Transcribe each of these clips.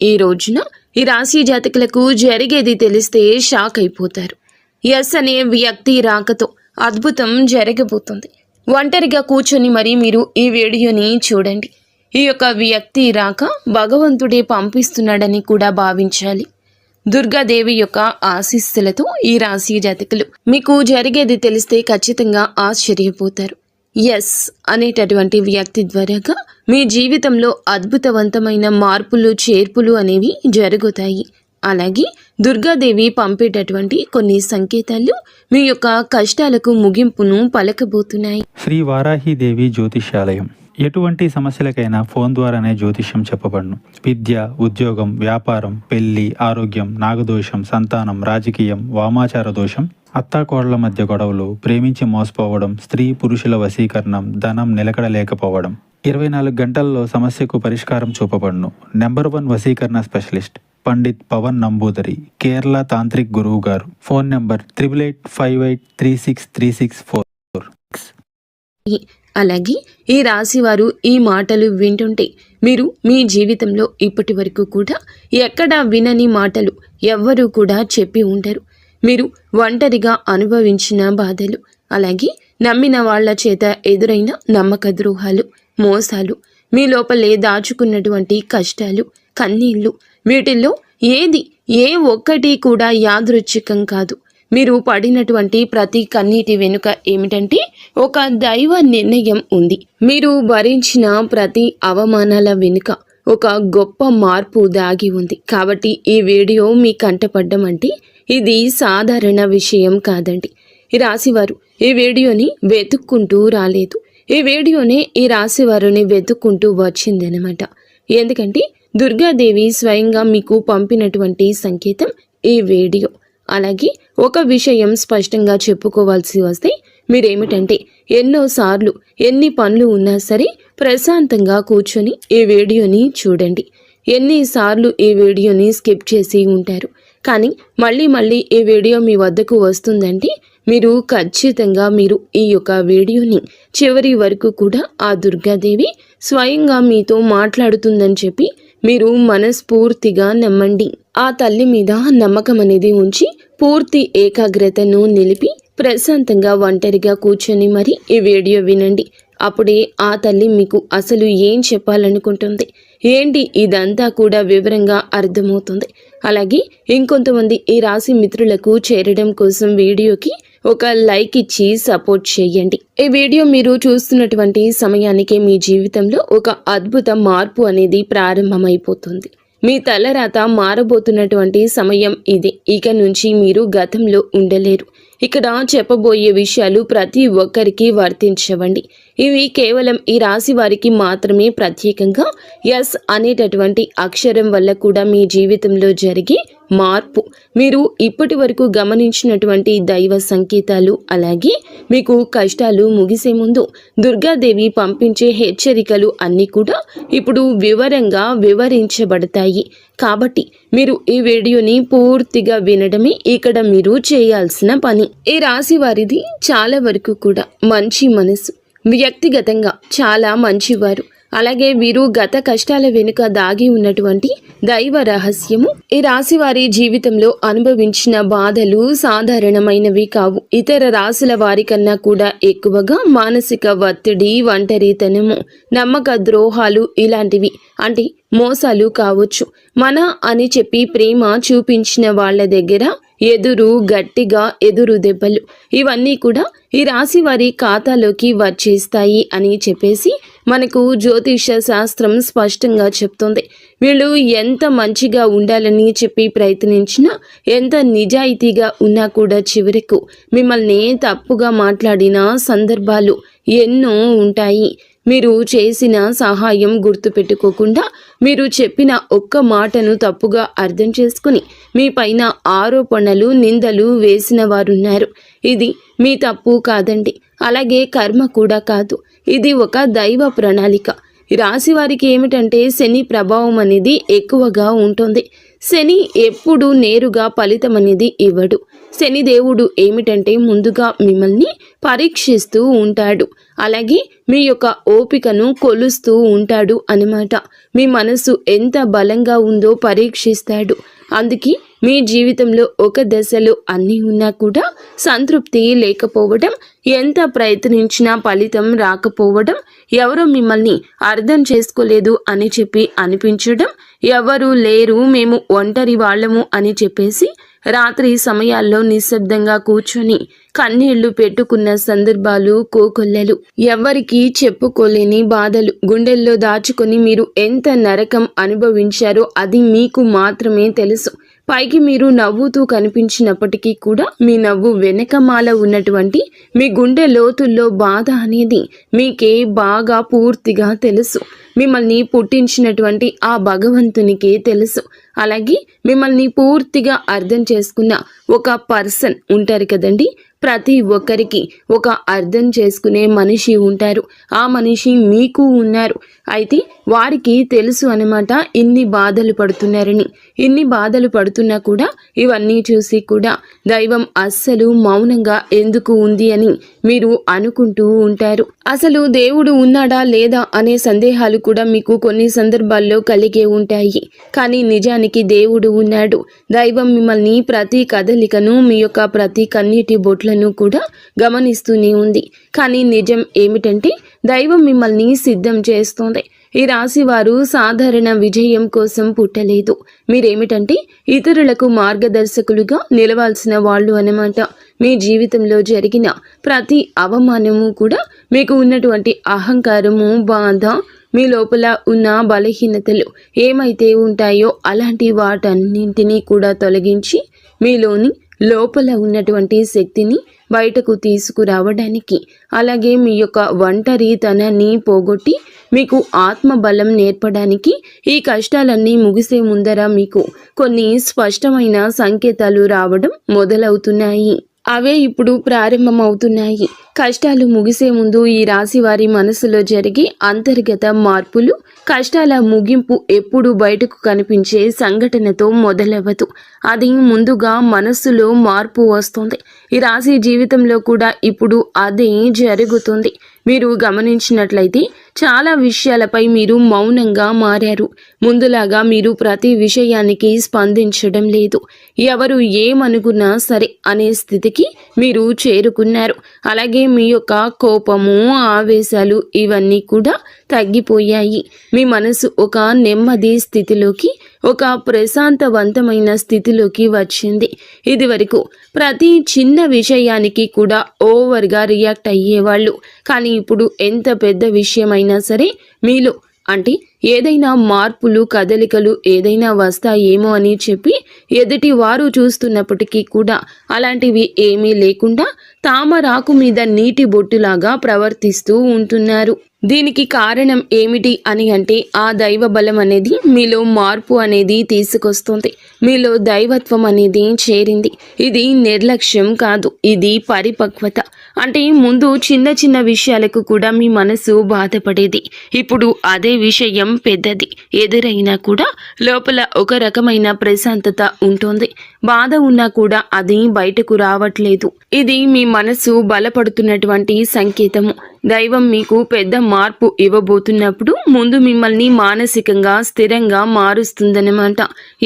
ఈ రోజున ఈ రాశి జాతకులకు జరిగేది తెలిస్తే షాక్ అయిపోతారు. ఎస్ అనే వ్యక్తి రాకతో అద్భుతం జరగబోతుంది. ఒంటరిగా కూర్చొని మరి మీరు ఈ వీడియోని చూడండి. ఈ యొక్క వ్యక్తి రాక భగవంతుడే పంపిస్తున్నాడని కూడా భావించాలి. దుర్గాదేవి యొక్క ఆశీస్సులతో ఈ రాశి జాతకులు మీకు జరిగేది తెలిస్తే ఖచ్చితంగా ఆశ్చర్యపోతారు. ఎస్ అనేటటువంటి వ్యక్తి ద్వారాగా మీ జీవితంలో అద్భుతవంతమైన మార్పులు చేర్పులు అనేవి జరుగుతాయి. అలాగే దుర్గాదేవి పంపేటటువంటి కొన్ని సంకేతాలు మీ యొక్క కష్టాలకు ముగింపును పలకబోతున్నాయి. శ్రీ వారాహిదేవి జ్యోతిష్యాలయం. ఎటువంటి సమస్యలకైనా ఫోన్ ద్వారానే జ్యోతిష్యం చెప్పబడును. విద్య, ఉద్యోగం, వ్యాపారం, పెళ్లి, ఆరోగ్యం, నాగదోషం, సంతానం, రాజకీయం, వామాచార దోషం, అత్తాకోడల మధ్య గొడవలు, ప్రేమించి మోసపోవడం, స్త్రీ పురుషుల వశీకరణం, ధనం నిలకడలేకపోవడం, 24 గంటల్లో సమస్యకు పరిష్కారం చూపబడును. నెంబర్ 1 వశీకరణ స్పెషలిస్ట్ పండిత్ పవన్ నంబూదరి, కేరళ తాంత్రిక్ గురువు గారు. Phone number 8858363646. అలాగే ఈ రాశి వారు ఈ మాటలు వింటుంటే మీరు మీ జీవితంలో ఇప్పటి వరకు కూడా ఎక్కడా వినని మాటలు ఎవ్వరూ కూడా చెప్పి ఉండరు. మీరు ఒంటరిగా అనుభవించిన బాధలు, అలాగే నమ్మిన వాళ్ల చేత ఎదురైన నమ్మక ద్రోహాలు, మోసాలు, మీ లోపలే దాచుకున్నటువంటి కష్టాలు, కన్నీళ్లు, వీటిల్లో ఏ ఒక్కటి కూడా యాదృచ్ఛికం కాదు. మీరు పడినటువంటి ప్రతి కన్నీటి వెనుక ఏమిటంటే ఒక దైవ నిర్ణయం ఉంది. మీరు భరించిన ప్రతి అవమానాల వెనుక ఒక గొప్ప మార్పు దాగి ఉంది. కాబట్టి ఈ వీడియో మీ కంటపడ్డం అంటే ఇది సాధారణ విషయం కాదండి. ఈ రాశివారు ఈ వీడియోని వెతుక్కుంటూ రాలేదు. ఈ వీడియోనే ఈ రాశివారుని వెతుక్కుంటూ వచ్చిందనమాట. ఎందుకంటే దుర్గాదేవి స్వయంగా మీకు పంపినటువంటి సంకేతం ఈ వీడియో. అలాగే ఒక విషయం స్పష్టంగా చెప్పుకోవాల్సి వస్తే మీరేమిటంటే ఎన్నోసార్లు ఎన్ని పనులు ఉన్నా సరే ప్రశాంతంగా కూర్చొని ఈ వీడియోని చూడండి. ఎన్నిసార్లు ఈ వీడియోని స్కిప్ చేసి ఉంటారు. కానీ మళ్ళీ ఈ వీడియో మీ వద్దకు వస్తుందంటే మీరు ఖచ్చితంగా ఈ యొక్క వీడియోని చివరి వరకు కూడా ఆ దుర్గాదేవి స్వయంగా మీతో మాట్లాడుతుందని చెప్పి మీరు మనస్ఫూర్తిగా నమ్మండి. ఆ తల్లి మీద నమ్మకం అనేది ఉంచి పూర్తి ఏకాగ్రతను నిలిపి ప్రశాంతంగా ఒంటరిగా కూర్చొని మరి ఈ వీడియో వినండి. అప్పుడే ఆ తల్లి మీకు అసలు ఏం చెప్పాలనుకుంటుంది ఏంటి ఇదంతా కూడా వివరంగా అర్థమవుతుంది. అలాగే ఇంకొంతమంది ఈ రాశి మిత్రులకు చేరడం కోసం వీడియోకి ఒక లైక్ ఇచ్చి సపోర్ట్ చేయండి. ఈ వీడియో మీరు చూస్తున్నటువంటి సమయానికి మీ జీవితంలో ఒక అద్భుత మార్పు అనేది ప్రారంభమైపోతుంది. మీ తలరాత మారబోతున్నటువంటి సమయం ఇది. ఇక నుంచి మీరు గతంలో ఉండలేరు. ఇక్కడ చెప్పబోయే విషయాలు ప్రతి ఒక్కరికి వర్తించవండి. ఇవి కేవలం ఈ రాశి వారికి మాత్రమే ప్రత్యేకంగా ఎస్ అనేటటువంటి అక్షరం వల్ల కూడా మీ జీవితంలో జరిగే మార్పు, మీరు ఇప్పటి వరకు గమనించినటువంటి దైవ సంకేతాలు, అలాగే మీకు కష్టాలు ముగిసే ముందు దుర్గాదేవి పంపించే హెచ్చరికలు అన్నీ కూడా ఇప్పుడు వివరంగా వివరించబడతాయి. కాబట్టి మీరు ఈ వీడియోని పూర్తిగా వినడమే ఇక్కడ మీరు చేయాల్సిన పని. ఈ రాశి వారిది చాలా వరకు కూడా మంచి మనసు, వ్యక్తిగతంగా చాలా మంచివారు. అలాగే వీరు గత కష్టాల వెనుక దాగి ఉన్నటువంటి దైవ రహస్యము. ఈ రాశి వారి జీవితంలో అనుభవించిన బాధలు సాధారణమైనవి కావు. ఇతర రాశుల వారి కన్నా కూడా ఎక్కువగా మానసిక ఒత్తిడి, ఒంటరితనము, నమ్మక ద్రోహాలు ఇలాంటివి అంటే మోసాలు కావచ్చు. మన అని చెప్పి ప్రేమ చూపించిన వాళ్ళ దగ్గర గట్టిగా ఎదురు దెబ్బలు, ఇవన్నీ కూడా ఈ రాశి వారి ఖాతాలోకి వచ్చేస్తాయి అని చెప్పేసి మనకు జ్యోతిష శాస్త్రం స్పష్టంగా చెప్తుంది. వీళ్ళు ఎంత మంచిగా ఉండాలని చెప్పి ప్రయత్నించినా, ఎంత నిజాయితీగా ఉన్నా కూడా చివరకు మిమ్మల్ని తప్పుగా మాట్లాడిన సందర్భాలు ఎన్నో ఉంటాయి. మీరు చేసిన సహాయం గుర్తుపెట్టుకోకుండా మీరు చెప్పిన ఒక్క మాటను తప్పుగా అర్థం చేసుకుని మీ పైన ఆరోపణలు, నిందలు వేసిన వారున్నారు. ఇది మీ తప్పు కాదండి. అలాగే కర్మ కూడా కాదు. ఇది ఒక దైవ ప్రణాళిక. రాశి వారికి ఏమిటంటే శని ప్రభావం అనేది ఎక్కువగా ఉంటుంది. శని ఎప్పుడు నేరుగా ఫలితం అనేది ఇవ్వడు. శని దేవుడు ఏమిటంటే ముందుగా మిమ్మల్ని పరీక్షిస్తూ ఉంటాడు. అలాగే మీ యొక్క ఓపికను కొలుస్తూ ఉంటాడు అన్నమాట. మీ మనసు ఎంత బలంగా ఉందో పరీక్షిస్తాడు. అందుకే మీ జీవితంలో ఒక దశలో అన్నీ ఉన్నా కూడా సంతృప్తి లేకపోవడం, ఎంత ప్రయత్నించినా ఫలితం రాకపోవడం, ఎవరో మిమ్మల్ని అర్థం చేసుకోలేదు అని చెప్పి అనిపించడం, ఎవరు లేరు మేము ఒంటరి వాళ్ళము అని చెప్పేసి రాత్రి సమయాల్లో నిశ్శబ్దంగా కూర్చొని కన్నీళ్లు పెట్టుకున్న సందర్భాలు కోకొల్లలు. ఎవ్వరికీ చెప్పుకోలేని బాధలు గుండెల్లో దాచుకొని మీరు ఎంత నరకం అనుభవించారో అది మీకు మాత్రమే తెలుసు. పైకి మీరు నవ్వుతూ కనిపించినప్పటికీ కూడా మీ నవ్వు వెనకమాల ఉన్నటువంటి మీ గుండె లోతుల్లో బాధ అనేది మీకే బాగా పూర్తిగా తెలుసు. మిమ్మల్ని పుట్టించినటువంటి ఆ భగవంతునికే తెలుసు. అలాగే మిమ్మల్ని పూర్తిగా అర్థం చేసుకున్న ఒక పర్సన్ ఉంటారు కదండి. ప్రతి ఒక్కరికి ఒక అర్థం చేసుకునే మనిషి ఉంటారు. ఆ మనిషి మీకు ఉన్నారు. అయితే వారికి తెలుసు అన్నమాట ఇన్ని బాధలు పడుతున్నారని. ఇన్ని బాధలు పడుతున్నా కూడా ఇవన్నీ చూసి కూడా దైవం అస్సలు మౌనంగా ఎందుకు ఉంది అని మీరు అనుకుంటూ ఉంటారు. అసలు దేవుడు ఉన్నాడా లేదా అనే సందేహాలు కూడా మీకు కొన్ని సందర్భాల్లో కలిగే ఉంటాయి. కానీ నిజానికి దేవుడు ఉన్నాడు. దైవం మిమ్మల్ని ప్రతి కదలికను, మీ యొక్క ప్రతి కన్నీటి బొట్లను కూడా గమనిస్తూనే ఉంది. కానీ నిజం ఏమిటంటే దైవం మిమ్మల్ని సిద్ధం చేస్తోంది. ఈ రాశి వారు సాధారణ విజయం కోసం పుట్టలేదు. మీరేమిటంటే ఇతరులకు మార్గదర్శకులుగా నిలవాల్సిన వాళ్ళు అన్నమాట. మీ జీవితంలో జరిగిన ప్రతి అవమానము కూడా మీకు ఉన్నటువంటి అహంకారము, బాధ, మీ లోపల ఉన్న బలహీనతలు ఏమైతే ఉంటాయో అలాంటి వాటన్నింటినీ కూడా తొలగించి మీలోని లోపల ఉన్నటువంటి శక్తిని బయటకు తీసుకురావడానికి, అలాగే మీ యొక్క ఒంటరితనాన్ని పోగొట్టి మీకు ఆత్మబలం నేర్పడానికి ఈ కష్టాలన్నీ ముగిసే ముందర మీకు కొన్ని స్పష్టమైన సంకేతాలు రావడం మొదలవుతున్నాయి. అవే ఇప్పుడు ప్రారంభమవుతున్నాయి. కష్టాలు ముగిసే ముందు ఈ రాశి వారి మనసులో జరిగే అంతర్గత మార్పులు, కష్టాల ముగింపు ఎప్పుడు బయటకు కనిపించే సంఘటనతో మొదలవ్వదు. అది ముందుగా మనస్సులో మార్పు వస్తుంది. ఈ రాశి జీవితంలో కూడా ఇప్పుడు అదే జరుగుతుంది. మీరు గమనించినట్లయితే చాలా విషయాలపై మీరు మౌనంగా మారారు. ముందులాగా మీరు ప్రతి విషయానికి స్పందించడం లేదు. ఎవరు ఏమనుకున్నా సరే అనే స్థితికి మీరు చేరుకున్నారు. అలాగే మీ యొక్క కోపము, ఆవేశాలు ఇవన్నీ కూడా తగ్గిపోయాయి. మీ మనసు ఒక నెమ్మది స్థితిలోకి, ఒక ప్రశాంతవంతమైన స్థితిలోకి వచ్చింది. ఇది వరకు ప్రతి చిన్న విషయానికి కూడా ఓవర్గా రియాక్ట్ అయ్యేవాళ్ళు. కానీ ఇప్పుడు ఎంత పెద్ద విషయమైనా సరే మీలో అంటే ఏదైనా మార్పులు, కదలికలు ఏదైనా వస్తాయేమో అని చెప్పి ఎదుటి వారు చూస్తున్నప్పటికీ కూడా అలాంటివి ఏమీ లేకుండా తామరాకు మీద నీటి బొట్టులాగా ప్రవర్తిస్తూ ఉంటున్నారు. దీనికి కారణం ఏమిటి అని అంటే ఆ దైవ బలం అనేది మీలో మార్పు అనేది తీసుకొస్తుంది. మీలో దైవత్వం అనేది చేరింది. ఇది నిర్లక్ష్యం కాదు, ఇది పరిపక్వత. అంటే ముందు చిన్న చిన్న విషయాలకు కూడా మీ మనసు బాధపడేది. ఇప్పుడు అదే విషయం పెద్దది ఎదురైనా కూడా లోపల ఒక రకమైన ప్రశాంతత ఉంటుంది. బాధ ఉన్నా కూడా అది బయటకు రావట్లేదు. ఇది మీ మనసు బలపడుతున్నటువంటి సంకేతము. దైవం మీకు పెద్ద మార్పు ఇవ్వబోతున్నప్పుడు ముందు మిమ్మల్ని మానసికంగా స్థిరంగా మారుస్తుందన్నమాట.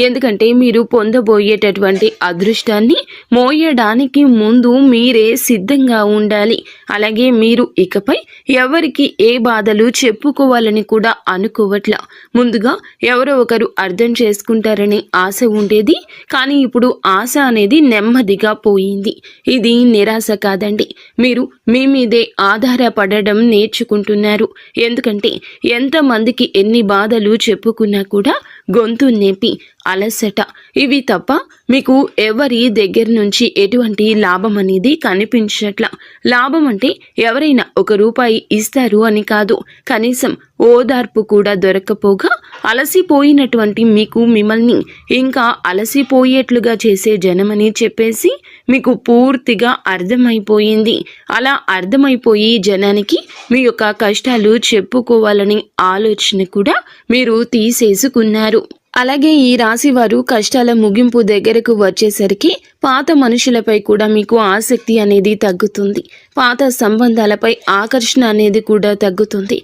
ఎందుకంటే మీరు పొందబోయేటటువంటి అదృష్టాన్ని మోయడానికి ముందు మీరే సిద్ధంగా ఉండాలి. అలాగే మీరు ఇకపై ఎవరికి ఏ బాధలు చెప్పుకోవాలని కూడా అనుకోవట్లా. ముందుగా ఎవరో ఒకరు అర్థం చేసుకుంటారని ఆశ ఉండేది. కానీ ఇప్పుడు ఆశ అనేది నెమ్మదిగా పోయింది. ఇది నిరాశ కాదండి. మీరు మీ మీదే ఆధారపడడం నేర్చుకుంటున్నారు. ఎందుకంటే ఎంతమందికి ఎన్ని బాధలు చెప్పుకున్నా కూడా గొంతు నేపి అలసట ఇవి తప్ప మీకు ఎవరి దగ్గర నుంచి ఎటువంటి లాభం అనేది కనిపించట్లా. లాభం అంటే ఎవరైనా ₹1 ఇస్తారు అని కాదు, కనీసం ఓదార్పు కూడా దొరకపోగా అలసిపోయినటువంటి మీకు మిమ్మల్ని ఇంకా అలసిపోయేట్లుగా చేసే జనమని చెప్పేసి మీకు పూర్తిగా అర్థమైపోయింది. అలా అర్థమైపోయి జనానికి మీ యొక్క కష్టాలు చెప్పుకోవాలని ఆలోచన కూడా మీరు తీసేసుకున్నారు. అలాగే ఈ రాశి వారు కష్టాల ముగింపు దగ్గరకు వచ్చేసరికి పాత మనుషులపై కూడా మీకు ఆసక్తి అనేది తగ్గుతుంది. పాత సంబంధాలపై ఆకర్షణ అనేది కూడా తగ్గుతుంది.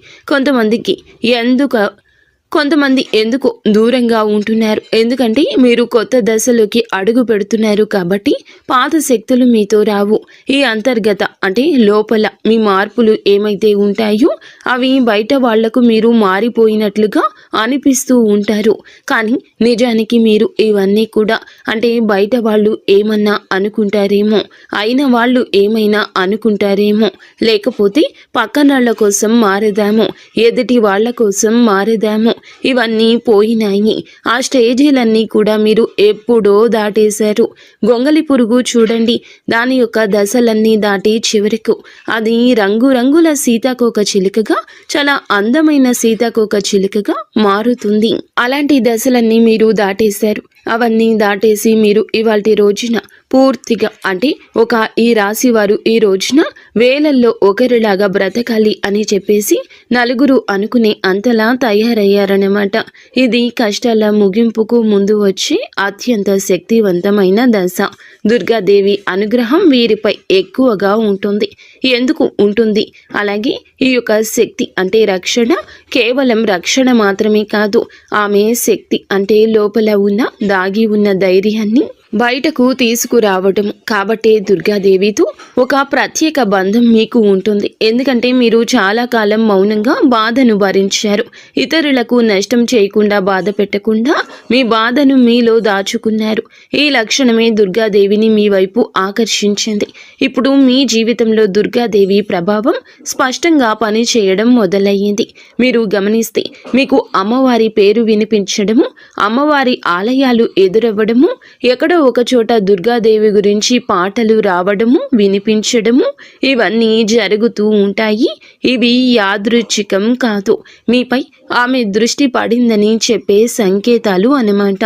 కొంతమంది ఎందుకు దూరంగా ఉంటున్నారు, ఎందుకంటే మీరు కొత్త దశలోకి అడుగు పెడుతున్నారు కాబట్టి పాత శక్తులు మీతో రావు. ఈ అంతర్గత అంటే లోపల మీ మార్పులు ఏమైతే ఉంటాయో అవి బయట వాళ్లకు మీరు మారిపోయినట్లుగా అనిపిస్తూ ఉంటారు. కానీ నిజానికి మీరు ఇవన్నీ కూడా అంటే బయట వాళ్ళు ఏమన్నా అనుకుంటారేమో, అయిన వాళ్ళు ఏమైనా అనుకుంటారేమో, లేకపోతే పక్కనాళ్ల కోసం మారదాము, ఎదుటి వాళ్ళ కోసం మారదాము, ఇవన్నీ పోయినాయి. ఆ స్టేజీలన్నీ కూడా మీరు ఎప్పుడో దాటేశారు. గొంగలి పురుగు చూడండి, దాని యొక్క దశలన్నీ దాటి చివరకు అది రంగురంగుల సీతాకోక చిలుకగా, చాలా అందమైన సీతాకోక చిలుకగా మారుతుంది. అలాంటి దశలన్నీ మీరు దాటేశారు. అవన్నీ దాటేసి మీరు ఇవాల్టి రోజున పూర్తిగా అంటే ఈ రాశి వారు ఈ రోజున వేలల్లో ఒకరిలాగా బ్రతకాలి అని చెప్పేసి నలుగురు అనుకునే అంతలా తయారయ్యారన్నమాట. ఇది కష్టాల ముగింపుకు ముందు వచ్చే అత్యంత శక్తివంతమైన దశ. దుర్గాదేవి అనుగ్రహం వీరిపై ఎక్కువగా ఉంటుంది. ఎందుకు ఉంటుంది? అలాగే ఈ యొక్క శక్తి అంటే రక్షణ కేవలం రక్షణ మాత్రమే కాదు, ఆమె శక్తి అంటే లోపల ఉన్న దాగి ఉన్న ధైర్యాన్ని బయటకు తీసుకురావటం. కాబట్టే దుర్గాదేవితో ఒక ప్రత్యేక బంధం మీకు ఉంటుంది. ఎందుకంటే మీరు చాలా కాలం మౌనంగా బాధను భరించారు. ఇతరులకు నష్టం చేయకుండా బాధ పెట్టకుండా మీ బాధను మీలో దాచుకున్నారు. ఈ లక్షణమే దుర్గాదేవిని మీ వైపు ఆకర్షించింది. ఇప్పుడు మీ జీవితంలో దుర్గాదేవి ప్రభావం స్పష్టంగా పనిచేయడం మొదలయ్యింది. మీరు గమనిస్తే మీకు అమ్మవారి పేరు వినిపించడము, అమ్మవారి ఆలయాలు ఎదురవ్వడము, ఎక్కడో ఒక చోట దుర్గాదేవి గురించి పాటలు రావడము, వినిపించడము, ఇవన్నీ జరుగుతూ ఉంటాయి. ఇవి యాదృచ్ఛికం కాదు, మీపై ఆమె దృష్టి పడిందని చెప్పే సంకేతాలు అన్నమాట.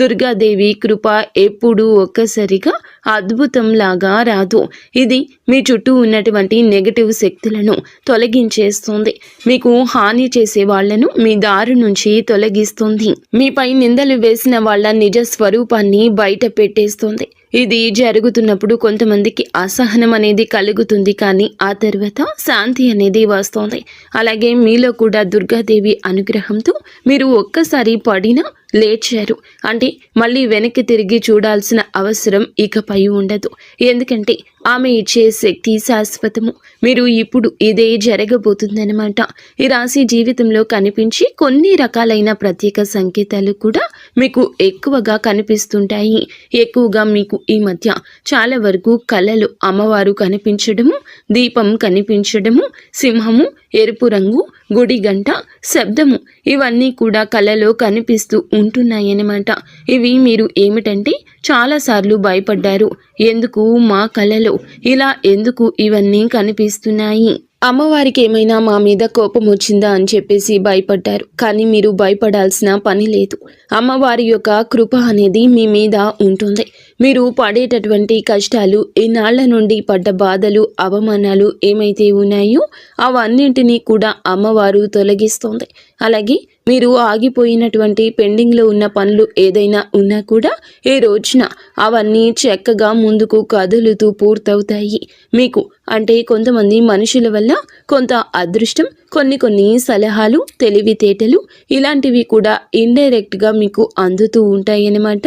దుర్గాదేవి కృప ఎప్పుడూ ఒక్కసారిగా అద్భుతంలాగా రాదు. ఇది మీ చుట్టూ ఉన్నటువంటి నెగటివ్ శక్తులను తొలగించేస్తుంది. మీకు హాని చేసే వాళ్లను మీ దారి నుంచి తొలగిస్తుంది. మీపై నిందలు వేసిన వాళ్ళ నిజ స్వరూపాన్ని బయట పెట్టేస్తుంది. ఇది జరుగుతున్నప్పుడు కొంతమందికి అసహనం అనేది కలుగుతుంది, కానీ ఆ తర్వాత శాంతి అనేది వస్తుంది. అలాగే మీలో కూడా దుర్గాదేవి అనుగ్రహంతో మీరు ఒక్కసారి పడినా లేచారు అంటే మళ్ళీ వెనక్కి తిరిగి చూడాల్సిన అవసరం ఇకపై ఉండదు. ఎందుకంటే ఆమె ఇచ్చే శక్తి శాశ్వతము. మీరు ఇప్పుడు ఇదే జరగబోతుందన్నమాట. ఈ రాశి జీవితంలో కనిపించి కొన్ని రకాలైన ప్రత్యేక సంకేతాలు కూడా మీకు ఎక్కువగా కనిపిస్తుంటాయి. ఎక్కువగా మీకు ఈ మధ్య చాలా వరకు కళలు అమ్మవారు కనిపించడము, దీపం కనిపించడము, సింహము, ఎరుపు రంగు, గుడి గంట, శబ్దము, ఇవన్నీ కూడా కళలో కనిపిస్తూ ఉంటున్నాయన్నమాట. ఇవి మీరు ఏమిటంటే చాలాసార్లు భయపడ్డారు. ఎందుకు మా కళలో ఇలా ఎందుకు ఇవన్నీ కనిపిస్తున్నాయి, అమ్మవారికి ఏమైనా మా మీద కోపం వచ్చిందా అని చెప్పేసి భయపడ్డారు. కానీ మీరు భయపడాల్సిన పని లేదు. అమ్మవారి యొక్క కృప అనేది మీ మీద ఉంటుంది. మీరు పడేటటువంటి కష్టాలు, ఈనాళ్ల నుండి పడ్డ బాధలు, అవమానాలు ఏమైతే ఉన్నాయో అవన్నింటినీ కూడా అమ్మవారు తొలగిస్తుంది. అలాగే మీరు ఆగిపోయినటువంటి పెండింగ్లో ఉన్న పనులు ఏదైనా ఉన్నా కూడా ఈ రోజున అవన్నీ చక్కగా ముందుకు కదులుతూ పూర్తవుతాయి. మీకు అంటే కొంతమంది మనుషుల వల్ల కొంత అదృష్టం, కొన్ని సలహాలు, తెలివితేటలు ఇలాంటివి కూడా ఇండైరెక్ట్గా మీకు అందుతూ ఉంటాయన్నమాట.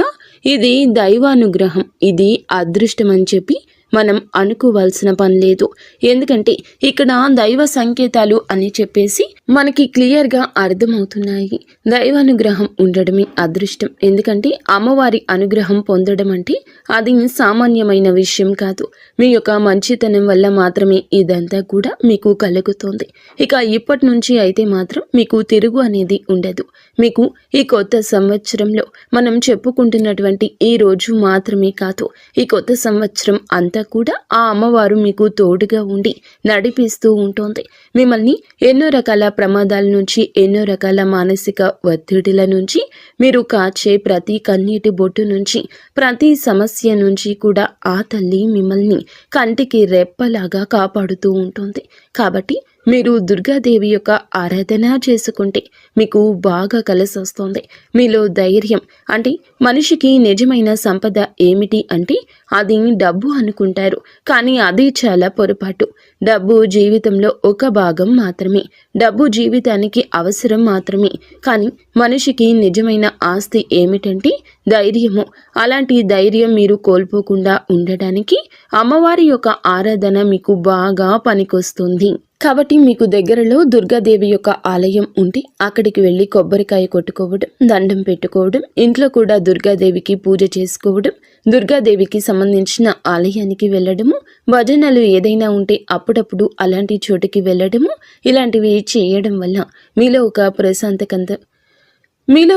ఇది దైవానుగ్రహం, ఇది అదృష్టం అని చెప్పి మనం అనుకోవాల్సిన పని లేదు. ఎందుకంటే ఇక్కడ దైవ సంకేతాలు అని చెప్పేసి మనకి క్లియర్గా అర్థమవుతున్నాయి. దైవానుగ్రహం ఉండడమే అదృష్టం. ఎందుకంటే అమ్మవారి అనుగ్రహం పొందడం అంటే అది సామాన్యమైన విషయం కాదు. మీ యొక్క మంచితనం వల్ల మాత్రమే ఇదంతా కూడా మీకు కలుగుతుంది. ఇక ఇప్పటి నుంచి అయితే మాత్రం మీకు తిరుగు అనేది ఉండదు. మీకు ఈ కొత్త సంవత్సరంలో మనం చెప్పుకుంటున్నటువంటి ఈ రోజు మాత్రమే కాదు, ఈ కొత్త సంవత్సరం అంతా కూడా ఆ అమ్మవారు మీకు తోడుగా ఉండి నడిపిస్తూ ఉంటుంది. మిమ్మల్ని ఎన్నో రకాల ప్రమాదాల నుంచి, ఎన్నో రకాల మానసిక ఒత్తిడిల నుంచి, మీరు కాచే ప్రతి కన్నీటి బొట్టు నుంచి, ప్రతి సమస్య నుంచి కూడా ఆ తల్లి మిమ్మల్ని కంటికి రెప్పలాగా కాపాడుతూ ఉంటుంది. కాబట్టి మీరు దుర్గాదేవి యొక్క ఆరాధన చేసుకుంటే మీకు బాగా కలిసి వస్తుంది. మీలో ధైర్యం, అంటే మనిషికి నిజమైన సంపద ఏమిటి అంటే అది డబ్బు అనుకుంటారు, కానీ అది చాలా పొరపాటు. డబ్బు జీవితంలో ఒక భాగం మాత్రమే, డబ్బు జీవితానికి అవసరం మాత్రమే. కానీ మనిషికి నిజమైన ఆస్తి ఏమిటంటే ధైర్యము. అలాంటి ధైర్యం మీరు కోల్పోకుండా ఉండడానికి అమ్మవారి యొక్క ఆరాధన మీకు బాగా పనికొస్తుంది. కాబట్టి మీకు దగ్గరలో దుర్గాదేవి యొక్క ఆలయం ఉంటే అక్కడికి వెళ్ళి కొబ్బరికాయ కొట్టుకోవడం, దండం పెట్టుకోవడం, ఇంట్లో కూడా దుర్గాదేవికి పూజ చేసుకోవడం, దుర్గాదేవికి సంబంధించిన ఆలయానికి వెళ్ళడము, భజనలు ఏదైనా ఉంటే అప్పుడప్పుడు అలాంటి చోటుకి వెళ్ళడము, ఇలాంటివి చేయడం వల్ల మీలో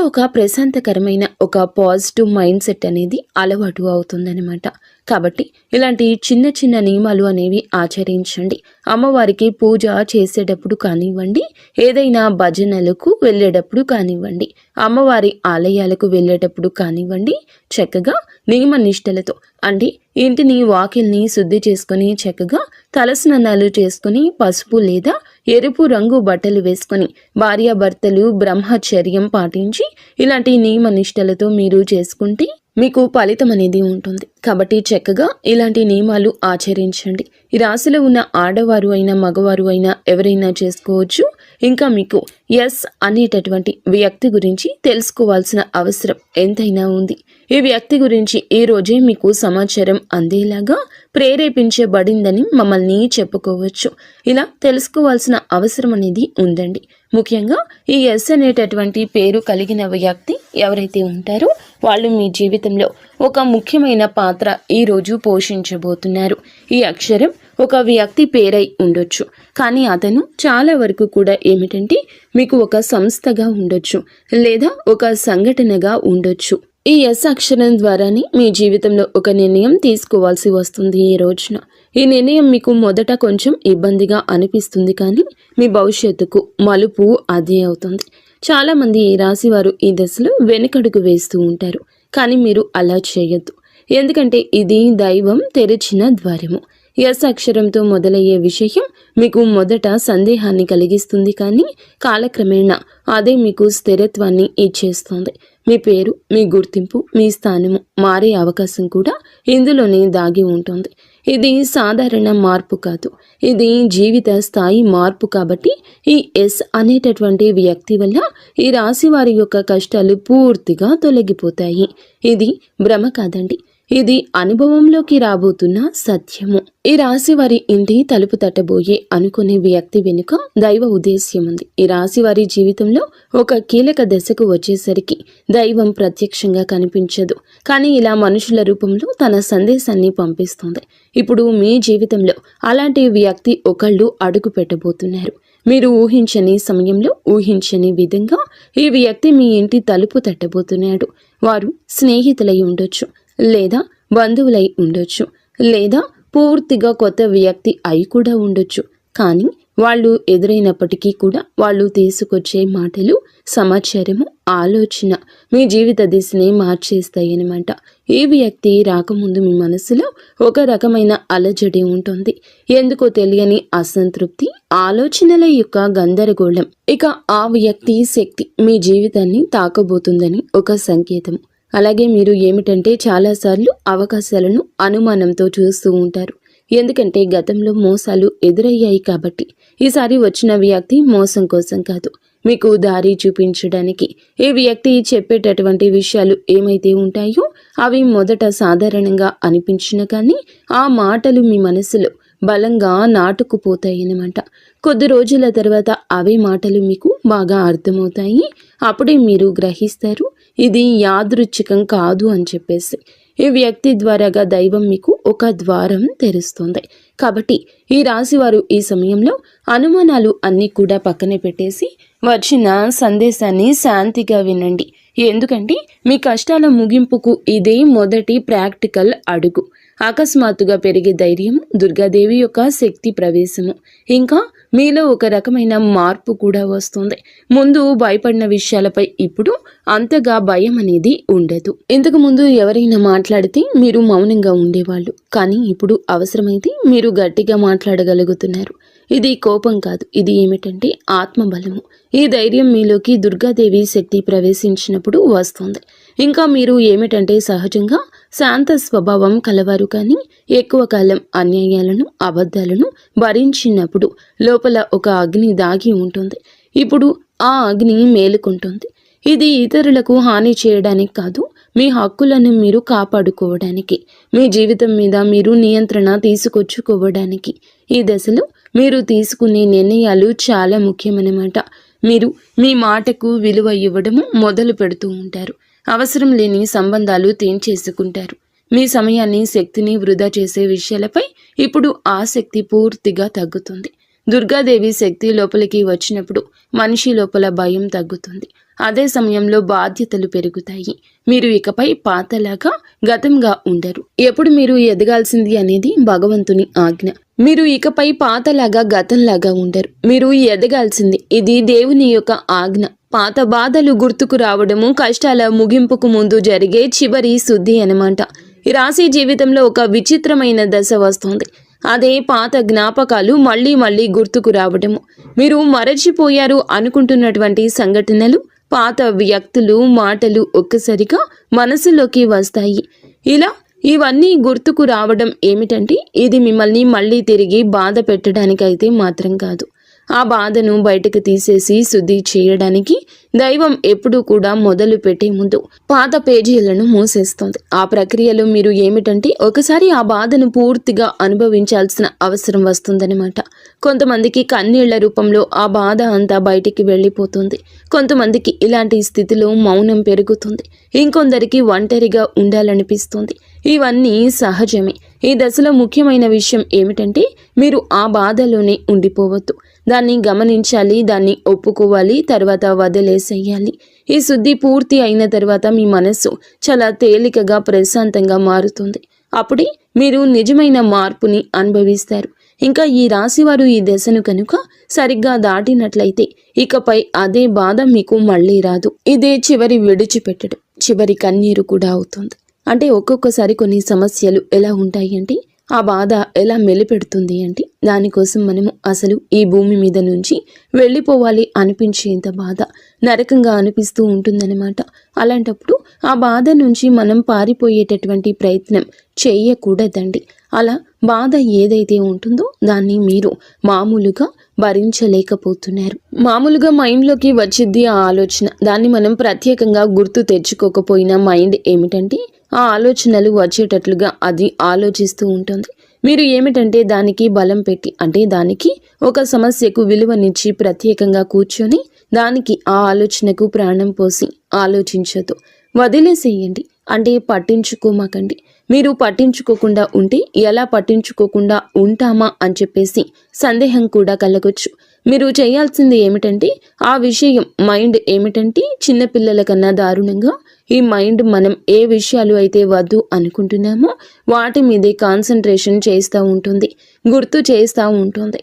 ఒక ప్రశాంతకరమైన ఒక పాజిటివ్ మైండ్ సెట్ అనేది అలవాటు అవుతుందన్నమాట. కాబట్టి ఇలాంటి చిన్న చిన్న నియమాలు అనేవి ఆచరించండి. అమ్మవారికి పూజ చేసేటప్పుడు కానివ్వండి, ఏదైనా భజనలకు వెళ్ళేటప్పుడు కానివ్వండి, అమ్మవారి ఆలయాలకు వెళ్ళేటప్పుడు కానివ్వండి, చక్కగా నియమ నిష్టలతో, అంటే ఇంటిని వాకిల్ని శుద్ధి చేసుకొని చక్కగా తలస్నానాలు చేసుకుని పసుపు లేదా ఎరుపు రంగు బట్టలు వేసుకొని భార్యాభర్తలు బ్రహ్మచర్యం పాటించి ఇలాంటి నియమ నిష్టలతో మీరు చేసుకుంటే మీకు ఫలితం అనేది ఉంటుంది. కాబట్టి చక్కగా ఇలాంటి నియమాలు ఆచరించండి. ఈ రాశిలో ఉన్న ఆడవారు అయినా మగవారు అయినా ఎవరైనా చేసుకోవచ్చు. ఇంకా మీకు ఎస్ అనేటటువంటి వ్యక్తి గురించి తెలుసుకోవాల్సిన అవసరం ఎంతైనా ఉంది. ఈ వ్యక్తి గురించి ఈ రోజే మీకు సమాచారం అందేలాగా ప్రేరేపించబడిందని మమ్మల్ని చెప్పుకోవచ్చు. ఇలా తెలుసుకోవాల్సిన అవసరం అనేది ఉందండి. ముఖ్యంగా ఈ ఎస్ అనేటటువంటి పేరు కలిగిన వ్యక్తి ఎవరైతే ఉంటారో వాళ్ళు మీ జీవితంలో ఒక ముఖ్యమైన పాత్ర ఈరోజు పోషించబోతున్నారు. ఈ అక్షరం ఒక వ్యక్తి పేరై ఉండొచ్చు, కానీ అతను చాలా వరకు కూడా ఏమిటంటే మీకు ఒక సంస్థగా ఉండొచ్చు లేదా ఒక సంఘటనగా ఉండొచ్చు. ఈ ఎస్ అక్షరం ద్వారానే మీ జీవితంలో ఒక నిర్ణయం తీసుకోవాల్సి వస్తుంది. ఈ రోజున ఈ నిర్ణయం మీకు మొదట కొంచెం ఇబ్బందిగా అనిపిస్తుంది, కానీ మీ భవిష్యత్తుకు మలుపు అదే అవుతుంది. చాలామంది ఈ రాశి వారు ఈ దశలో వెనుకడుగు వేస్తూ ఉంటారు, కానీ మీరు అలా చేయొద్దు. ఎందుకంటే ఇది దైవం తెరిచిన ద్వారము. ఎస్ అక్షరంతో మొదలయ్యే విషయం మీకు మొదట సందేహాన్ని కలిగిస్తుంది, కానీ కాలక్రమేణా అదే మీకు స్థిరత్వాన్ని ఇచ్చేస్తుంది. మీ పేరు, మీ గుర్తింపు, మీ స్థానము మారే అవకాశం కూడా ఇందులోనే దాగి ఉంటుంది. ఇది సాధారణ మార్పు కాదు, ఇది జీవిత స్థాయి మార్పు. కాబట్టి ఈ ఎస్ అనేటటువంటి వ్యక్తి వల్ల ఈ రాశి వారి యొక్క కష్టాలు పూర్తిగా తొలగిపోతాయి. ఇది భ్రమ కాదండి, ఇది అనుభవంలోకి రాబోతున్న సత్యము. ఈ రాశి వారి ఇంటి తలుపు తట్టబోయే అనుకునే వ్యక్తి వెనుక దైవ ఉద్దేశ్యం ఉంది. ఈ రాశి వారి జీవితంలో ఒక కీలక దశకు వచ్చేసరికి దైవం ప్రత్యక్షంగా కనిపించదు, కానీ ఇలా మనుషుల రూపంలో తన సందేశాన్ని పంపిస్తుంది. ఇప్పుడు మీ జీవితంలో అలాంటి వ్యక్తి ఒకళ్ళు అడుగు పెట్టబోతున్నారు. మీరు ఊహించని సమయంలో ఊహించని విధంగా ఈ వ్యక్తి మీ ఇంటి తలుపు తట్టబోతున్నాడు. వారు స్నేహితులై ఉండొచ్చు, లేదా బంధువులై ఉండొచ్చు, లేదా పూర్తిగా కొత్త వ్యక్తి అయి కూడా ఉండొచ్చు. కానీ వాళ్ళు ఎదురైనప్పటికీ కూడా వాళ్ళు తీసుకొచ్చే మాటలు, సమాచారము, ఆలోచన మీ జీవిత దిశని మార్చేస్తాయన్నమాట. ఈ వ్యక్తి రాకముందు మీ మనసులో ఒక రకమైన అలజడి ఉంటుంది. ఎందుకో తెలియని అసంతృప్తి, ఆలోచనల యొక్క గందరగోళం. ఇక ఆ వ్యక్తి శక్తి మీ జీవితాన్ని తాకబోతుందని ఒక సంకేతం. అలాగే మీరు ఏమిటంటే చాలాసార్లు అవకాశాలను అనుమానంతో చూస్తూ ఉంటారు. ఎందుకంటే గతంలో మోసాలు ఎదురయ్యాయి కాబట్టి. ఈసారి వచ్చిన వ్యక్తి మోసం కోసం కాదు, మీకు దారి చూపించడానికి. ఈ వ్యక్తి చెప్పేటటువంటి విషయాలు ఏమైతే ఉంటాయో అవి మొదట సాధారణంగా అనిపించిన కానీ ఆ మాటలు మీ మనసులో బలంగా నాటుకుపోతాయన్నమాట. కొద్ది రోజుల తర్వాత అవే మాటలు మీకు బాగా అర్థమవుతాయి. అప్పుడే మీరు గ్రహిస్తారు ఇది యాదృచ్ఛికం కాదు అని చెప్పేసి. ఈ వ్యక్తి ద్వారాగా దైవం మీకు ఒక ద్వారం తెరుస్తుంది. కాబట్టి ఈ రాశి వారు ఈ సమయంలో అనుమానాలు అన్నీ కూడా పక్కనే పెట్టేసి వచ్చిన సందేశాన్ని శాంతిగా వినండి. ఎందుకంటే మీ కష్టాల ముగింపుకు ఇదే మొదటి ప్రాక్టికల్ అడుగు. అకస్మాత్తుగా పెరిగే ధైర్యం, దుర్గాదేవి యొక్క శక్తి ప్రవేశము, ఇంకా మీలో ఒక రకమైన మార్పు కూడా వస్తుంది. ముందు భయపడిన విషయాలపై ఇప్పుడు అంతగా భయం అనేది ఉండదు. ఇంతకు ముందు ఎవరైనా మాట్లాడితే మీరు మౌనంగా ఉండేవాళ్ళు, కానీ ఇప్పుడు అవసరమైతే మీరు గట్టిగా మాట్లాడగలుగుతున్నారు. ఇది కోపం కాదు, ఇది ఏమిటంటే ఆత్మబలము. ఈ ధైర్యం మీలోకి దుర్గాదేవి శక్తి ప్రవేశించినప్పుడు వస్తుంది. ఇంకా మీరు ఏమిటంటే సహజంగా శాంత స్వభావం కలవారు, కానీ ఎక్కువ కాలం అన్యాయాలను అబద్ధాలను భరించినప్పుడు లోపల ఒక అగ్ని దాగి ఉంటుంది. ఇప్పుడు ఆ అగ్ని మేలుకుంటుంది. ఇది ఇతరులకు హాని చేయడానికి కాదు, మీ హక్కులను మీరు కాపాడుకోవడానికి, మీ జీవితం మీద మీరు నియంత్రణ తీసుకొచ్చుకోవడానికి. ఈ దశలో మీరు తీసుకునే నిర్ణయాలు చాలా ముఖ్యమన్నమాట. మీరు మీ మాటకు విలువ ఇవ్వడము మొదలు పెడుతూ ఉంటారు. అవసరం లేని సంబంధాలు తెంచేసుకుంటారు. మీ సమయాన్ని శక్తిని వృధా చేసే విషయాలపై ఇప్పుడు ఆసక్తి పూర్తిగా తగ్గుతుంది. దుర్గాదేవి శక్తి లోపలికి వచ్చినప్పుడు మనిషి లోపల భయం తగ్గుతుంది. అదే సమయంలో బాధ్యతలు పెరుగుతాయి. మీరు ఇకపై పాతలాగా గతంగా ఉండరు. ఎప్పుడు మీరు ఎదగాల్సింది అనేది భగవంతుని ఆజ్ఞ. మీరు ఇకపై పాతలాగా గతంలాగా ఉండరు. మీరు ఎదగాల్సింది, ఇది దేవుని యొక్క ఆజ్ఞ. పాత బాధలు గుర్తుకు రావడము కష్టాల ముగింపుకు ముందు జరిగే చివరి శుద్ధి అన్నమాట. ఈ రాశి జీవితంలో ఒక విచిత్రమైన దశ వస్తుంది. అదే పాత జ్ఞాపకాలు మళ్ళీ మళ్ళీ గుర్తుకు రావడము. మీరు మరచిపోయారు అనుకుంటున్నటువంటి సంఘటనలు, పాత వ్యక్తులు, మాటలు ఒక్కసారిగా మనసులోకి వస్తాయి. ఇలా ఇవన్నీ గుర్తుకు రావడం ఏమిటంటే ఇది మిమ్మల్ని మళ్ళీ తిరిగి బాధ పెట్టడానికైతే మాత్రం కాదు. ఆ బాధను బయటకు తీసేసి శుద్ధి చేయడానికి దైవం ఎప్పుడూ కూడా మొదలు పెట్టే ముందు పాత పేజీలను మూసేస్తుంది. ఆ ప్రక్రియలో మీరు ఏమిటంటే ఒకసారి ఆ బాధను పూర్తిగా అనుభవించాల్సిన అవసరం వస్తుందన్నమాట. కొంతమందికి కన్నీళ్ల రూపంలో ఆ బాధ అంతా బయటికి వెళ్ళిపోతుంది. కొంతమందికి ఇలాంటి స్థితిలో మౌనం పెరుగుతుంది. ఇంకొందరికి ఒంటరిగా ఉండాలనిపిస్తుంది. ఇవన్నీ సహజమే. ఈ దశలో ముఖ్యమైన విషయం ఏమిటంటే మీరు ఆ బాధలోనే ఉండిపోవద్దు. దాన్ని గమనించాలి, దాన్ని ఒప్పుకోవాలి, తర్వాత వదిలేసేయాలి. ఈ శుద్ధి పూర్తి అయిన తర్వాత మీ మనస్సు చాలా తేలికగా ప్రశాంతంగా మారుతుంది. అప్పుడే మీరు నిజమైన మార్పుని అనుభవిస్తారు. ఇంకా ఈ రాశివారు ఈ దశను కనుక సరిగ్గా దాటినట్లయితే ఇకపై అదే బాధ మీకు మళ్ళీ రాదు. ఇదే చివరి విడిచిపెట్టడం, చివరి కన్నీరు కూడా అవుతుంది. అంటే ఒక్కొక్కసారి కొన్ని సమస్యలు ఎలా ఉంటాయి అంటే ఆ బాధ ఎలా మెలిపెడుతుంది అంటే దానికోసం మనము అసలు ఈ భూమి మీద నుంచి వెళ్ళిపోవాలి అనిపించేంత బాధ నరకంగా అనిపిస్తూ ఉంటుందన్నమాట. అలాంటప్పుడు ఆ బాధ నుంచి మనం పారిపోయేటటువంటి ప్రయత్నం చేయకూడదండి. అలా బాధ ఏదైతే ఉంటుందో దాన్ని మీరు మామూలుగా భరించలేకపోతున్నారు. మామూలుగా మైండ్లోకి వచ్చిద్ది ఆ ఆలోచన. దాన్ని మనం ప్రత్యేకంగా గుర్తు తెచ్చుకోకపోయినా మైండ్ ఏమిటంటే ఆ ఆలోచనలు వచ్చేటట్లుగా అది ఆలోచిస్తూ ఉంటుంది. మీరు ఏమిటంటే దానికి బలం పెట్టి, అంటే దానికి ఒక సమస్యకు విలువనిచ్చి ప్రత్యేకంగా కూర్చొని దానికి ఆ ఆలోచనకు ప్రాణం పోసి ఆలోచించొద్దు. వదిలేసేయండి. అంటే పట్టించుకోమాకండి. మీరు పట్టించుకోకుండా ఉంటే ఎలా పట్టించుకోకుండా ఉంటామా అని చెప్పేసి సందేహం కూడా కలగొచ్చు. మీరు చేయాల్సింది ఏమిటంటే ఆ విషయం మైండ్ ఏమిటంటే చిన్నపిల్లల కన్నా దారుణంగా ఈ మైండ్ మనం ఏ విషయాలు అయితే వద్దు అనుకుంటున్నామో వాటి మీదే కాన్సన్ట్రేషన్ చేస్తూ ఉంటుంది, గుర్తు చేస్తూ ఉంటుంది.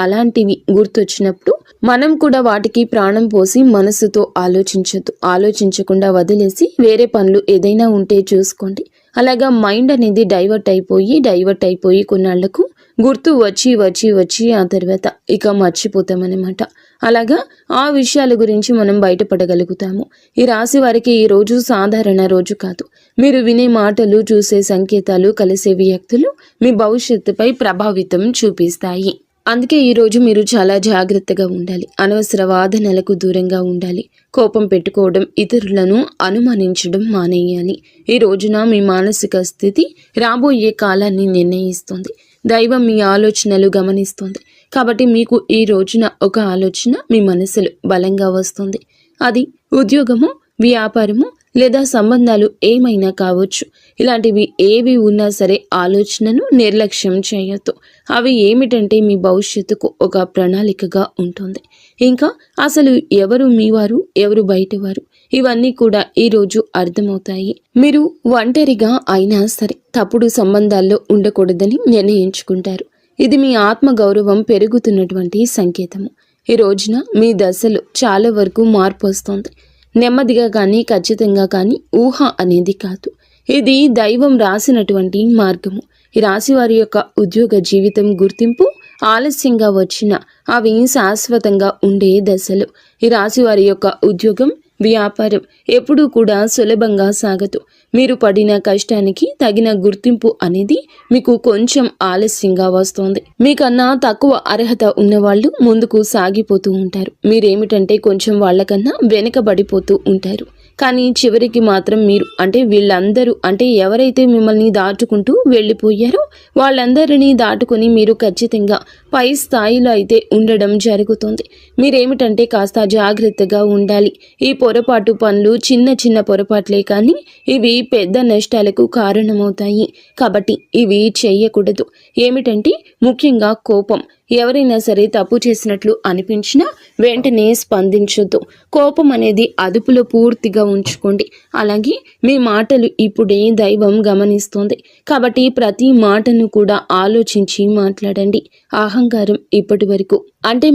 అలాంటివి గుర్తొచ్చినప్పుడు మనం కూడా వాటికి ప్రాణం పోసి మనసుతో ఆలోచించొద్దు. ఆలోచించకుండా వదిలేసి వేరే పనులు ఏదైనా ఉంటే చూసుకోండి. అలాగా మైండ్ అనేది డైవర్ట్ అయిపోయి కొన్నాళ్లకు గుర్తు వచ్చి ఆ తర్వాత ఇక మర్చిపోతామన్నమాట. అలాగా ఆ విషయాల గురించి మనం బయటపడగలుగుతాము. ఈ రాశి వారికి ఈ రోజు సాధారణ రోజు కాదు. మీరు వినే మాటలు, చూసే సంకేతాలు, కలిసే వ్యక్తులు మీ భవిష్యత్తుపై ప్రభావితం చూపిస్తాయి. అందుకే ఈరోజు మీరు చాలా జాగ్రత్తగా ఉండాలి. అనవసర వాదనలకు దూరంగా ఉండాలి. కోపం పెట్టుకోవడం, ఇతరులను అనుమానించడం మానేయాలి. ఈ రోజున మీ మానసిక స్థితి రాబోయే కాలాన్ని నిర్ణయిస్తుంది. దైవం మీ ఆలోచనలు గమనిస్తుంది. కాబట్టి మీకు ఈ రోజున ఒక ఆలోచన మీ మనసులో బలంగా వస్తుంది. అది ఉద్యోగము, వ్యాపారము లేదా సంబంధాలు ఏమైనా కావచ్చు. ఇలాంటివి ఏవి ఉన్నా సరే ఆలోచనను నిర్లక్ష్యం చేయొద్దు. అవి ఏమిటంటే మీ భవిష్యత్తుకు ఒక ప్రణాళికగా ఉంటుంది. ఇంకా అసలు ఎవరు మీవారు, ఎవరు బయటవారు, ఇవన్నీ కూడా ఈరోజు అర్థమవుతాయి. మీరు ఒంటరిగా అయినా సరే తప్పుడు సంబంధాల్లో ఉండకూడదని నిర్ణయించుకుంటారు. ఇది మీ ఆత్మగౌరవం పెరుగుతున్నటువంటి సంకేతము. ఈ రోజున మీ దశలో చాలా వరకు మార్పు వస్తుంది. నెమ్మదిగా కానీ ఖచ్చితంగా కానీ ఊహ అనేది కాదు. ఇది దైవం రాసినటువంటి మార్గము. ఈ రాశి వారి యొక్క ఉద్యోగ జీవితం గుర్తింపు ఆలస్యంగా వచ్చినా అవి శాశ్వతంగా ఉండే దశలు. ఈ రాశి వారి యొక్క ఉద్యోగం, వ్యాపారం ఎప్పుడూ కూడా సులభంగా సాగదు. మీరు పడిన కష్టానికి తగిన గుర్తింపు అనేది మీకు కొంచెం ఆలస్యంగా వస్తుంది. మీకన్నా తక్కువ అర్హత ఉన్నవాళ్ళు ముందుకు సాగిపోతూ ఉంటారు. మీరేమిటంటే కొంచెం వాళ్ళకన్నా వెనుకబడిపోతూ ఉంటారు. కానీ చివరికి మాత్రం మీరు వీళ్ళందరూ ఎవరైతే మిమ్మల్ని దాటుకుంటూ వెళ్ళిపోయారో వాళ్ళందరినీ దాటుకొని మీరు ఖచ్చితంగా పై స్థాయిలో అయితే ఉండడం జరుగుతుంది. మీరేమిటంటే కాస్త జాగ్రత్తగా ఉండాలి. ఈ పొరపాటు పనులు చిన్న చిన్న పొరపాట్లే కానీ ఇవి పెద్ద నష్టాలకు కారణమవుతాయి. కాబట్టి ఇవి చేయకూడదు. ఏమిటంటే ముఖ్యంగా కోపం. ఎవరైనా సరే తప్పు చేసినట్లు అనిపించినా వెంటనే స్పందించొద్దు. కోపం అనేది అదుపులో పూర్తిగా ఉంచుకోండి. అలాగే మీ మాటలు ఇప్పుడే దైవం గమనిస్తోంది. కాబట్టి ప్రతి మాటను కూడా ఆలోచించి మాట్లాడండి. అహంకారం ఇప్పటి వరకు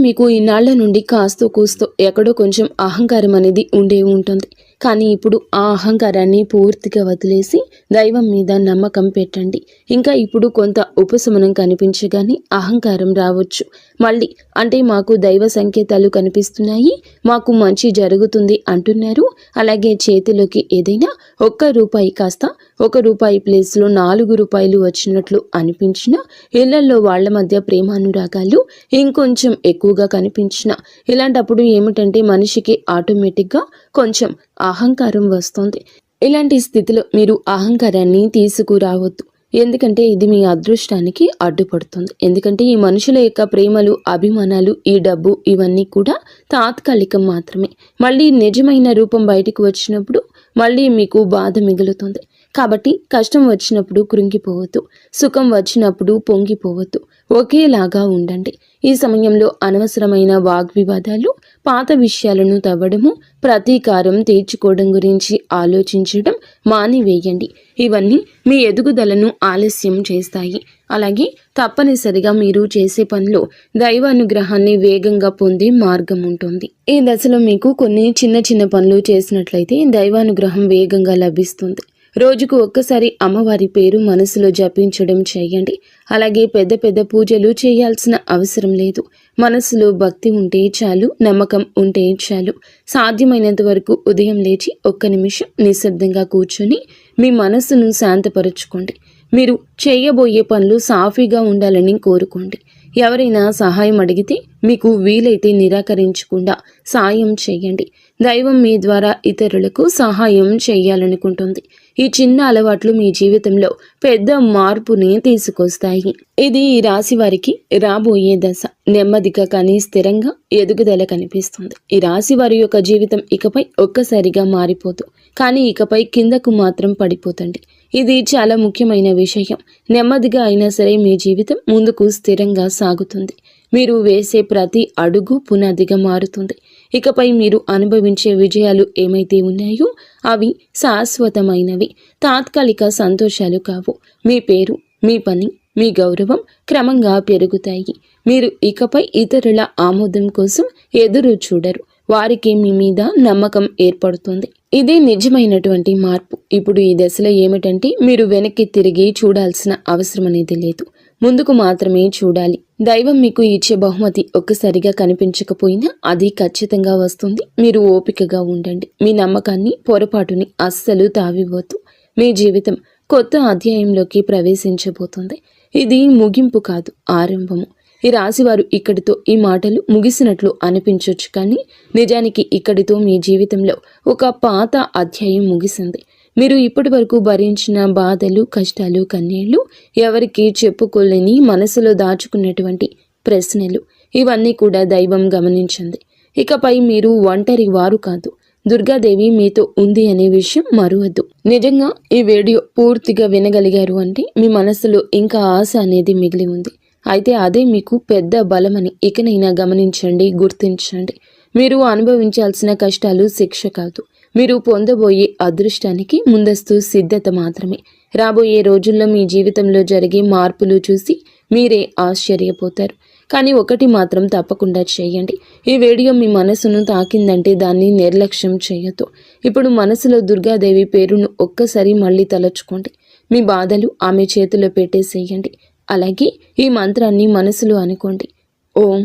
మీకు ఇన్నాళ్ల నుండి కాస్తో కూస్తో ఎక్కడో కొంచెం అహంకారం అనేది ఉండే ఉంటుంది. కానీ ఇప్పుడు ఆ అహంకారాన్ని పూర్తిగా వదిలేసి దైవం మీద నమ్మకం పెట్టండి. ఇంకా ఇప్పుడు కొంత ఉపశమనం కనిపించగానే అహంకారం రావచ్చు. మళ్ళీ మాకు దైవ సంకేతాలు కనిపిస్తున్నాయి, మాకు మంచి జరుగుతుంది అంటున్నారు. అలాగే చేతిలోకి ఏదైనా ₹1 కాస్త ₹1 ప్లేస్లో ₹4 వచ్చినట్లు అనిపించిన, ఇళ్లలో వాళ్ల మధ్య ప్రేమానురాగాలు ఇంకొంచెం ఎక్కువగా కనిపించిన, ఇలాంటప్పుడు ఏమిటంటే మనిషికి ఆటోమేటిక్గా కొంచెం అహంకారం వస్తుంది. ఇలాంటి స్థితిలో మీరు అహంకారాన్ని తీసుకురావద్దు. ఎందుకంటే ఇది మీ అదృష్టానికి అడ్డుపడుతుంది. ఎందుకంటే ఈ మనుషుల యొక్క ప్రేమలు, అభిమానాలు, ఈ డబ్బు ఇవన్నీ కూడా తాత్కాలికం మాత్రమే. మళ్ళీ నిజమైన రూపం బయటికి వచ్చినప్పుడు మళ్ళీ మీకు బాధ మిగులుతుంది. కాబట్టి కష్టం వచ్చినప్పుడు కృంగిపోవద్దు, సుఖం వచ్చినప్పుడు పొంగిపోవద్దు. ఒకేలాగా ఉండండి. ఈ సమయంలో అనవసరమైన వాగ్వివాదాలు, పాత విషయాలను తవ్వడము, ప్రతీకారం తీర్చుకోవడం గురించి ఆలోచించడం మానివేయండి. ఇవన్నీ మీ ఎదుగుదలను ఆలస్యం చేస్తాయి. అలాగే తప్పనిసరిగా మీరు చేసే పనిలో దైవానుగ్రహాన్ని వేగంగా పొందే మార్గం ఉంటుంది. ఈ దశలో మీకు కొన్ని చిన్న చిన్న పనులు చేసినట్లయితే దైవానుగ్రహం వేగంగా లభిస్తుంది. రోజుకు ఒక్కసారి అమ్మవారి పేరు మనసులో జపించడం చేయండి. అలాగే పెద్ద పెద్ద పూజలు చేయాల్సిన అవసరం లేదు. మనసులో భక్తి ఉంటే చాలు, నమ్మకం ఉంటే చాలు. సాధ్యమైనంత వరకు ఉదయం లేచి 1 నిమిషం నిశ్శబ్దంగా కూర్చొని మీ మనసును శాంతపరచుకోండి. మీరు చేయబోయే పనులు సాఫీగా ఉండాలని కోరుకోండి. ఎవరైనా సహాయం అడిగితే మీకు వీలైతే నిరాకరించకుండా సాయం చేయండి. దైవం మీ ద్వారా ఇతరులకు సహాయం చేయాలనుకుంటుంది. ఈ చిన్న అలవాట్లు మీ జీవితంలో పెద్ద మార్పుని తీసుకొస్తాయి. ఇది ఈ రాశి వారికి రాబోయే దశ. నెమ్మదిగా కానీ స్థిరంగా ఎదుగుదల కనిపిస్తుంది. ఈ రాశి వారి యొక్క జీవితం ఇకపై ఒక్కసారిగా మారిపోదు, కానీ ఇకపై కిందకు మాత్రం పడిపోతండి. ఇది చాలా ముఖ్యమైన విషయం. నెమ్మదిగా అయినా సరే మీ జీవితం ముందుకు స్థిరంగా సాగుతుంది. మీరు వేసే ప్రతి అడుగు పునాదిగా మారుతుంది. ఇకపై మీరు అనుభవించే విజయాలు ఏమైతే ఉన్నాయో అవి శాశ్వతమైనవి, తాత్కాలిక సంతోషాలు కావు. మీ పేరు, మీ పని, మీ గౌరవం క్రమంగా పెరుగుతాయి. మీరు ఇకపై ఇతరుల ఆమోదం కోసం ఎదురు చూడరు. వారికి మీ మీద నమ్మకం ఏర్పడుతుంది. ఇదే నిజమైనటువంటి మార్పు. ఇప్పుడు ఈ దశలో ఏమిటంటే మీరు వెనక్కి తిరిగి చూడాల్సిన అవసరం అనేది లేదు, ముందుకు మాత్రమే చూడాలి. దైవం మీకు ఇచ్చే బహుమతి ఒక్కసారిగా కనిపించకపోయినా అది ఖచ్చితంగా వస్తుంది. మీరు ఓపికగా ఉండండి. మీ నమ్మకాన్ని, పొరపాటుని అస్సలు తావివ్వద్దు. మీ జీవితం కొత్త అధ్యాయంలోకి ప్రవేశించబోతుంది. ఇది ముగింపు కాదు, ఆరంభము. ఈ రాశివారు ఇక్కడితో ఈ మాటలు ముగిసినట్లు అనిపించవచ్చు, కానీ నిజానికి ఇక్కడితో మీ జీవితంలో ఒక పాత అధ్యాయం ముగిసింది. మీరు ఇప్పటి వరకు భరించిన బాధలు, కష్టాలు, కన్నీళ్లు, ఎవరికి చెప్పుకోలేని మనసులో దాచుకున్నటువంటి ప్రశ్నలు, ఇవన్నీ కూడా దైవం గమనించింది. ఇకపై మీరు ఒంటరి వారు కాదు, దుర్గాదేవి మీతో ఉంది అనే విషయం మరువద్దు. నిజంగా ఈ వీడియో పూర్తిగా వినగలిగారు అంటే మీ మనసులో ఇంకా ఆశ అనేది మిగిలి ఉంది. అయితే అదే మీకు పెద్ద బలమని ఇకనైనా గమనించండి, గుర్తించండి. మీరు అనుభవించాల్సిన కష్టాలు శిక్ష కాదు, మీరు పొందబోయే అదృష్టానికి ముందస్తు సిద్ధత మాత్రమే. రాబోయే రోజుల్లో మీ జీవితంలో జరిగే మార్పులు చూసి మీరే ఆశ్చర్యపోతారు. కానీ ఒకటి మాత్రం తప్పకుండా చేయండి. ఈ వీడియో మీ మనసును తాకిందంటే దాన్ని నిర్లక్ష్యం చేయొద్దు. ఇప్పుడు మనసులో దుర్గాదేవి పేరును ఒక్కసారి మళ్ళీ తలచుకోండి. మీ బాధలు ఆమె చేతిలో పెట్టేసేయండి. అలాగే ఈ మంత్రాన్ని మనసులో అనుకోండి. ఓం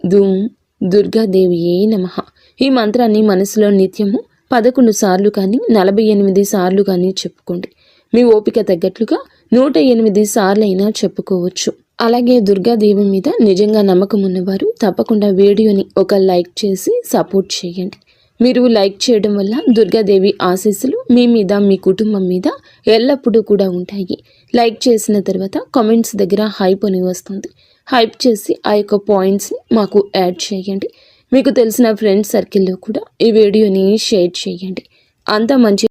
ధూమ్ దుర్గాదేవియే నమః. ఈ మంత్రాన్ని మనసులో నిత్యము 11 సార్లు కానీ 48 సార్లు కానీ చెప్పుకోండి. మీ ఓపిక తగ్గట్లుగా 108 సార్లైనా చెప్పుకోవచ్చు. అలాగే దుర్గాదేవి మీద నిజంగా నమ్మకం ఉన్నవారు తప్పకుండా వీడియోని ఒక లైక్ చేసి సపోర్ట్ చేయండి. మీరు లైక్ చేయడం వల్ల దుర్గాదేవి ఆశీస్సులు మీ మీద మీ కుటుంబం మీద ఎల్లప్పుడూ కూడా ఉంటాయి. లైక్ చేసిన తర్వాత కామెంట్స్ దగ్గర హైప్ అని వస్తుంది. హైప్ చేసి ఆ యొక్క పాయింట్స్ని మాకు యాడ్ చేయండి. మీకు తెలిసిన ఫ్రెండ్స్ సర్కిల్లో కూడా ఈ వీడియోని షేర్ చేయండి. అంత మంచి